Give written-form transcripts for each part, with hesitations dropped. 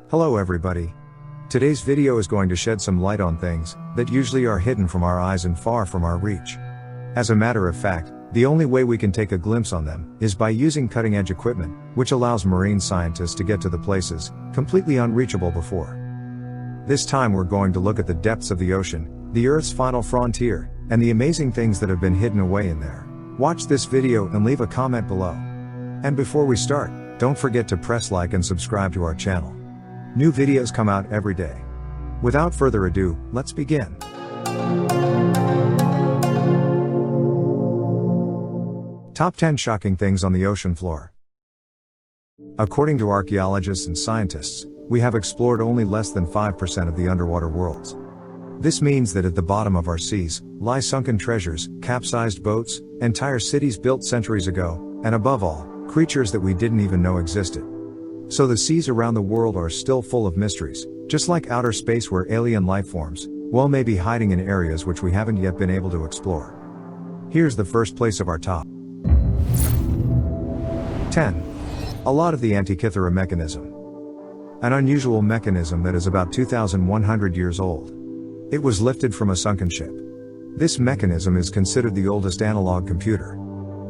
Hello everybody. Today's video is going to shed some light on things that usually are hidden from our eyes and far from our reach. As a matter of fact, the only way we can take a glimpse on them is by using cutting-edge equipment, which allows marine scientists to get to the places completely unreachable before. This time we're going to look at the depths of the ocean, the Earth's final frontier, and the amazing things that have been hidden away in there. Watch this video and leave a comment below. And before we start, don't forget to press like and subscribe to our channel. New videos come out every day. Without further ado, let's begin. Top 10 shocking things on the ocean floor. According to archaeologists and scientists, we have explored only less than 5% of the underwater worlds. This means that at the bottom of our seas lie sunken treasures, capsized boats, entire cities built centuries ago, and above all, creatures that we didn't even know existed. So the seas around the world are still full of mysteries, just like outer space where alien life forms, well, may be hiding in areas which we haven't yet been able to explore. Here's the first place of our top 10. A lot of the Antikythera mechanism. An unusual mechanism that is about 2,100 years old. It was lifted from a sunken ship. This mechanism is considered the oldest analog computer.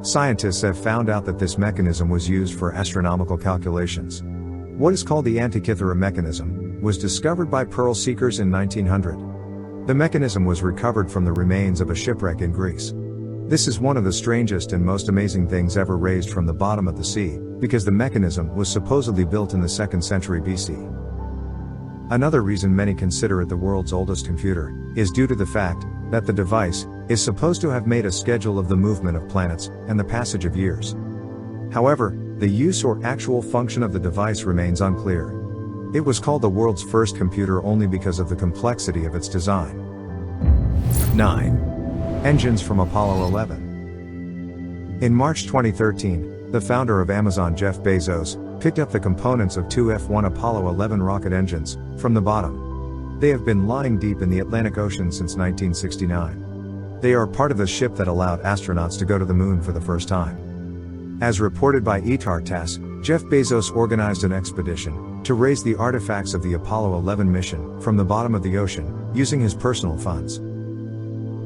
Scientists have found out that this mechanism was used for astronomical calculations. What is called the Antikythera mechanism was discovered by pearl seekers in 1900. The mechanism was recovered from the remains of a shipwreck in Greece. This is one of the strangest and most amazing things ever raised from the bottom of the sea, because the mechanism was supposedly built in the 2nd century BC. Another reason many consider it the world's oldest computer is due to the fact that the device is supposed to have made a schedule of the movement of planets and the passage of years. However, the use or actual function of the device remains unclear. It was called the world's first computer only because of the complexity of its design. 9. Engines from Apollo 11. In March 2013, the founder of Amazon, Jeff Bezos, picked up the components of two F-1 Apollo 11 rocket engines from the bottom. They have been lying deep in the Atlantic Ocean since 1969. They are part of the ship that allowed astronauts to go to the moon for the first time. As reported by TASS, Jeff Bezos organized an expedition to raise the artifacts of the Apollo 11 mission from the bottom of the ocean, using his personal funds.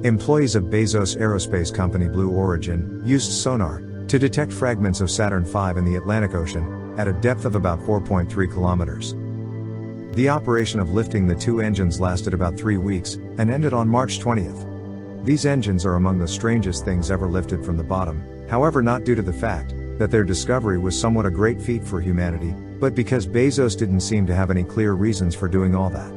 Employees of Bezos' aerospace company Blue Origin used sonar to detect fragments of Saturn V in the Atlantic Ocean at a depth of about 4.3 kilometers. The operation of lifting the two engines lasted about 3 weeks and ended on March 20th. These engines are among the strangest things ever lifted from the bottom, however, not due to the fact that their discovery was somewhat a great feat for humanity, but because Bezos didn't seem to have any clear reasons for doing all that.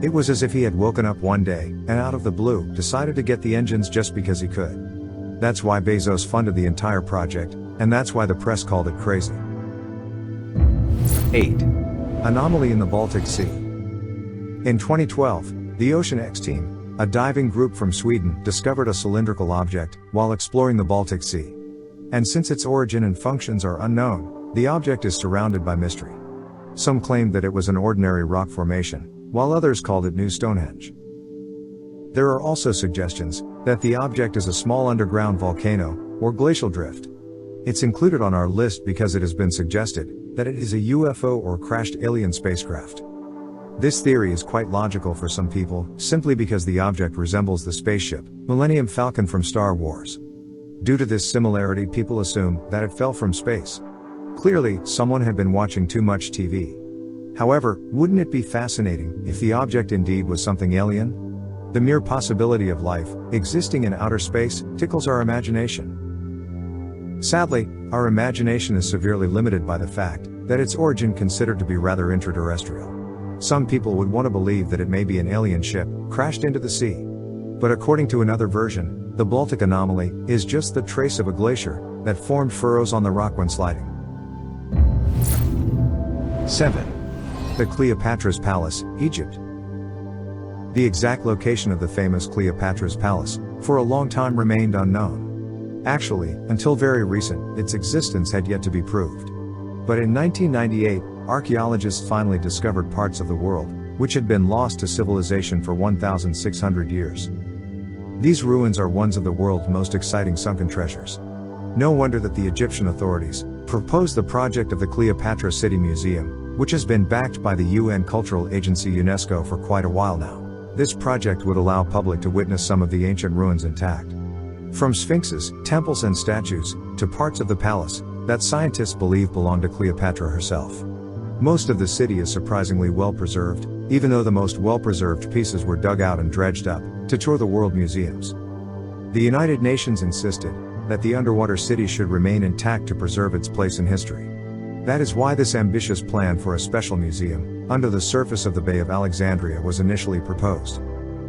It was as if he had woken up one day and out of the blue decided to get the engines just because he could. That's why Bezos funded the entire project, and that's why the press called it crazy. 8. Anomaly in the Baltic Sea. In 2012, the Ocean X team, a diving group from Sweden, discovered a cylindrical object while exploring the Baltic Sea. And since its origin and functions are unknown, the object is surrounded by mystery. Some claimed that it was an ordinary rock formation, while others called it New Stonehenge. There are also suggestions that the object is a small underground volcano or glacial drift. It's included on our list because it has been suggested that it is a UFO or crashed alien spacecraft. This theory is quite logical for some people, simply because the object resembles the spaceship Millennium Falcon from Star Wars. Due to this similarity, people assume that it fell from space. Clearly, someone had been watching too much TV. However, wouldn't it be fascinating if the object indeed was something alien? The mere possibility of life existing in outer space tickles our imagination. Sadly, our imagination is severely limited by the fact that its origin considered to be rather intraterrestrial. Some people would want to believe that it may be an alien ship crashed into the sea. But according to another version, the Baltic anomaly is just the trace of a glacier that formed furrows on the rock when sliding. 7. The Cleopatra's Palace, Egypt. The exact location of the famous Cleopatra's Palace, for a long time remained unknown. Actually, until very recent, its existence had yet to be proved. But in 1998, archaeologists finally discovered parts of the world which had been lost to civilization for 1,600 years. These ruins are ones of the world's most exciting sunken treasures. No wonder that the Egyptian authorities proposed the project of the Cleopatra City Museum, which has been backed by the UN cultural agency UNESCO for quite a while now. This project would allow public to witness some of the ancient ruins intact. From sphinxes, temples and statues, to parts of the palace that scientists believe belonged to Cleopatra herself. Most of the city is surprisingly well preserved, even though the most well-preserved pieces were dug out and dredged up to tour the world museums. The United Nations insisted that the underwater city should remain intact to preserve its place in history. That is why this ambitious plan for a special museum under the surface of the Bay of Alexandria was initially proposed.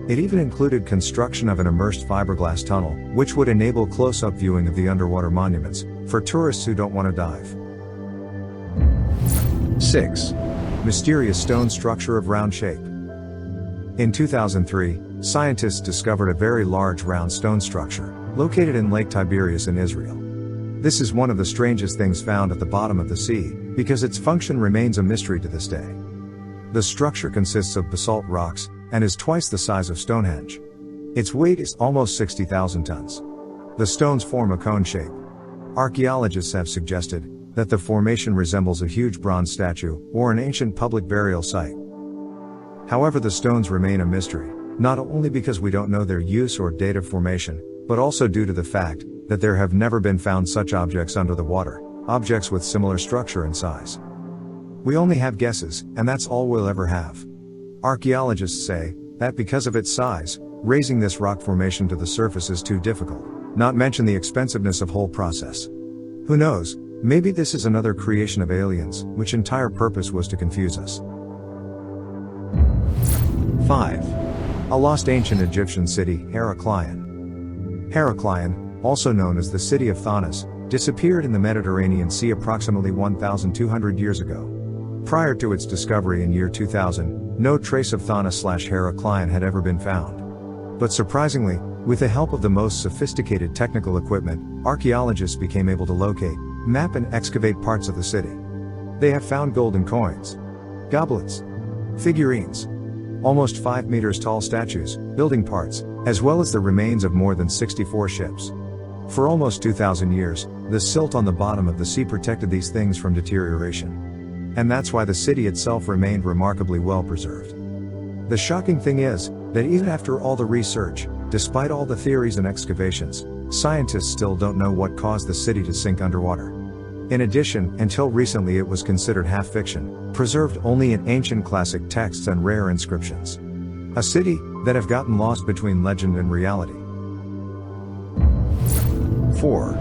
It even included construction of an immersed fiberglass tunnel, which would enable close-up viewing of the underwater monuments for tourists who don't want to dive. 6. Mysterious stone structure of round shape. In 2003, scientists discovered a very large round stone structure located in Lake Tiberias in Israel. This is one of the strangest things found at the bottom of the sea, because its function remains a mystery to this day. The structure consists of basalt rocks and is twice the size of Stonehenge. Its weight is almost 60,000 tons. The stones form a cone shape. Archaeologists have suggested that the formation resembles a huge bronze statue or an ancient public burial site. However, the stones remain a mystery, not only because we don't know their use or date of formation, but also due to the fact that there have never been found such objects under the water, objects with similar structure and size. We only have guesses, and that's all we'll ever have. Archaeologists say that because of its size, raising this rock formation to the surface is too difficult, not mention the expensiveness of whole process. Who knows, maybe this is another creation of aliens, which entire purpose was to confuse us. 5. A lost ancient Egyptian city, Heracleion. Heracleion, also known as the city of Thanos, disappeared in the Mediterranean Sea approximately 1,200 years ago. Prior to its discovery in year 2000, no trace of Thanos/Heracleion had ever been found. But surprisingly, with the help of the most sophisticated technical equipment, archaeologists became able to locate, map and excavate parts of the city. They have found golden coins, goblets, figurines, almost 5 meters tall statues, building parts, as well as the remains of more than 64 ships. For almost 2,000 years, the silt on the bottom of the sea protected these things from deterioration. And that's why the city itself remained remarkably well preserved. The shocking thing is, that even after all the research, despite all the theories and excavations, scientists still don't know what caused the city to sink underwater. In addition, until recently it was considered half fiction, preserved only in ancient classic texts and rare inscriptions. A city that have gotten lost between legend and reality. 4.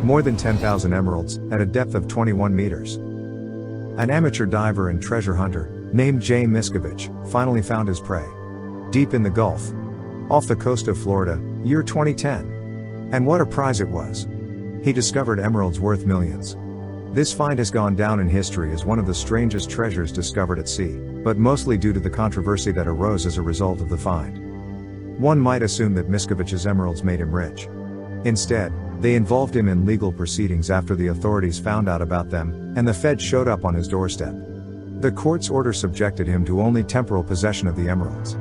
More than 10,000 emeralds, at a depth of 21 meters. An amateur diver and treasure hunter, named Jay Miskovich, finally found his prey. Deep in the Gulf. Off the coast of Florida, year 2010. And what a prize it was. He discovered emeralds worth millions. This find has gone down in history as one of the strangest treasures discovered at sea, but mostly due to the controversy that arose as a result of the find. One might assume that Miskovich's emeralds made him rich. Instead, they involved him in legal proceedings after the authorities found out about them, and the Fed showed up on his doorstep. The court's order subjected him to only temporal possession of the emeralds.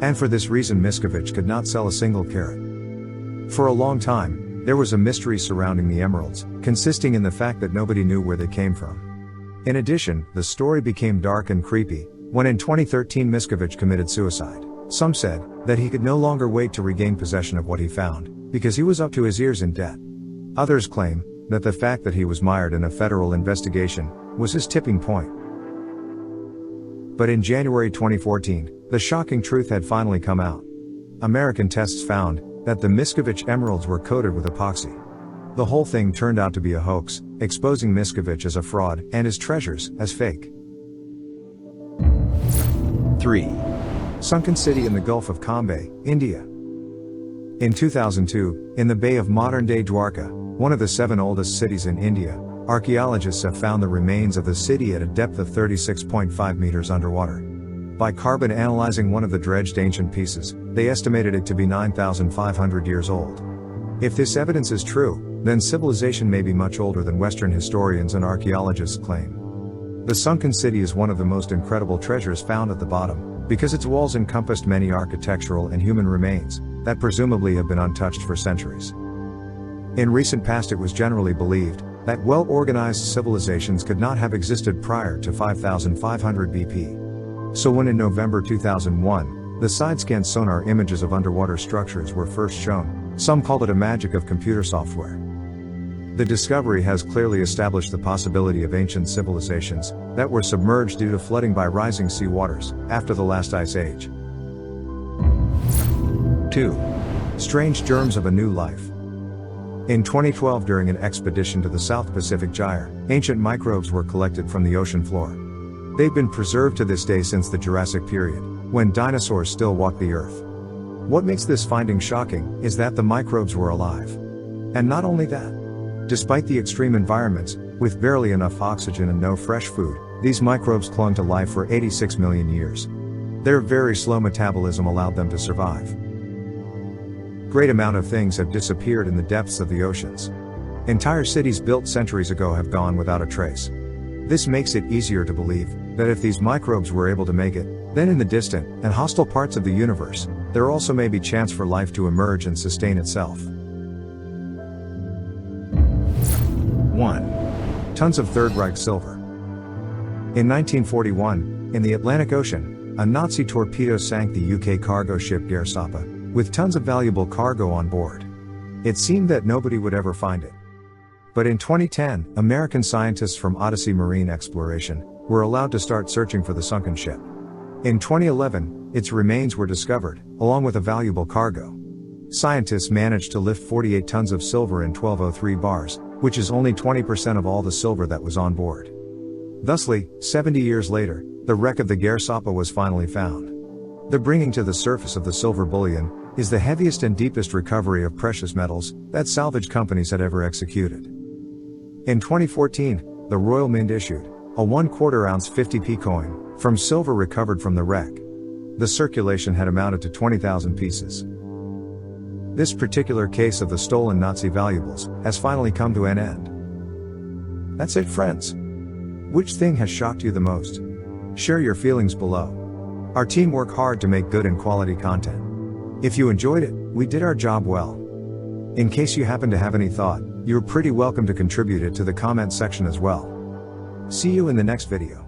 And for this reason Miskovich could not sell a single carat. For a long time, there was a mystery surrounding the emeralds, consisting in the fact that nobody knew where they came from. In addition, the story became dark and creepy, when in 2013 Miskovich committed suicide. Some said that he could no longer wait to regain possession of what he found, because he was up to his ears in debt. Others claim that the fact that he was mired in a federal investigation was his tipping point. But in January 2014, the shocking truth had finally come out. American tests found that the Miskovich emeralds were coated with epoxy. The whole thing turned out to be a hoax, exposing Miskovich as a fraud and his treasures as fake. 3. Sunken city in the Gulf of Cambay, India. In 2002, in the bay of modern-day Dwarka, one of the 7 oldest cities in India, archaeologists have found the remains of the city at a depth of 36.5 meters underwater. By carbon analyzing one of the dredged ancient pieces, they estimated it to be 9,500 years old. If this evidence is true, then civilization may be much older than Western historians and archaeologists claim. The sunken city is one of the most incredible treasures found at the bottom, because its walls encompassed many architectural and human remains that presumably have been untouched for centuries. In recent past it was generally believed that well-organized civilizations could not have existed prior to 5500 BP. So when in November 2001, the side-scan sonar images of underwater structures were first shown, some called it a magic of computer software. The discovery has clearly established the possibility of ancient civilizations that were submerged due to flooding by rising sea waters after the last ice age. 2. Strange germs of a new life. In 2012, during an expedition to the South Pacific Gyre, ancient microbes were collected from the ocean floor. They've been preserved to this day since the Jurassic period, when dinosaurs still walked the earth. What makes this finding shocking is that the microbes were alive. And not only that. Despite the extreme environments, with barely enough oxygen and no fresh food, these microbes clung to life for 86 million years. Their very slow metabolism allowed them to survive. Great amount of things have disappeared in the depths of the oceans. Entire cities built centuries ago have gone without a trace. This makes it easier to believe that if these microbes were able to make it, then in the distant and hostile parts of the universe, there also may be chance for life to emerge and sustain itself. 1. Tons of Third Reich silver. In 1941, in the Atlantic Ocean, a Nazi torpedo sank the UK cargo ship Gersapa, with tons of valuable cargo on board. It seemed that nobody would ever find it. But in 2010, American scientists from Odyssey Marine Exploration were allowed to start searching for the sunken ship. In 2011, its remains were discovered, along with a valuable cargo. Scientists managed to lift 48 tons of silver in 1203 bars, which is only 20% of all the silver that was on board. Thusly, 70 years later, the wreck of the Gersapa was finally found. The bringing to the surface of the silver bullion is the heaviest and deepest recovery of precious metals that salvage companies had ever executed. In 2014, the Royal Mint issued a 1/4 ounce 50p coin from silver recovered from the wreck. The circulation had amounted to 20,000 pieces. This particular case of the stolen Nazi valuables has finally come to an end. That's it, friends. Which thing has shocked you the most? Share your feelings below. Our team work hard to make good and quality content. If you enjoyed it, we did our job well. In case you happen to have any thought, you're pretty welcome to contribute it to the comment section as well. See you in the next video.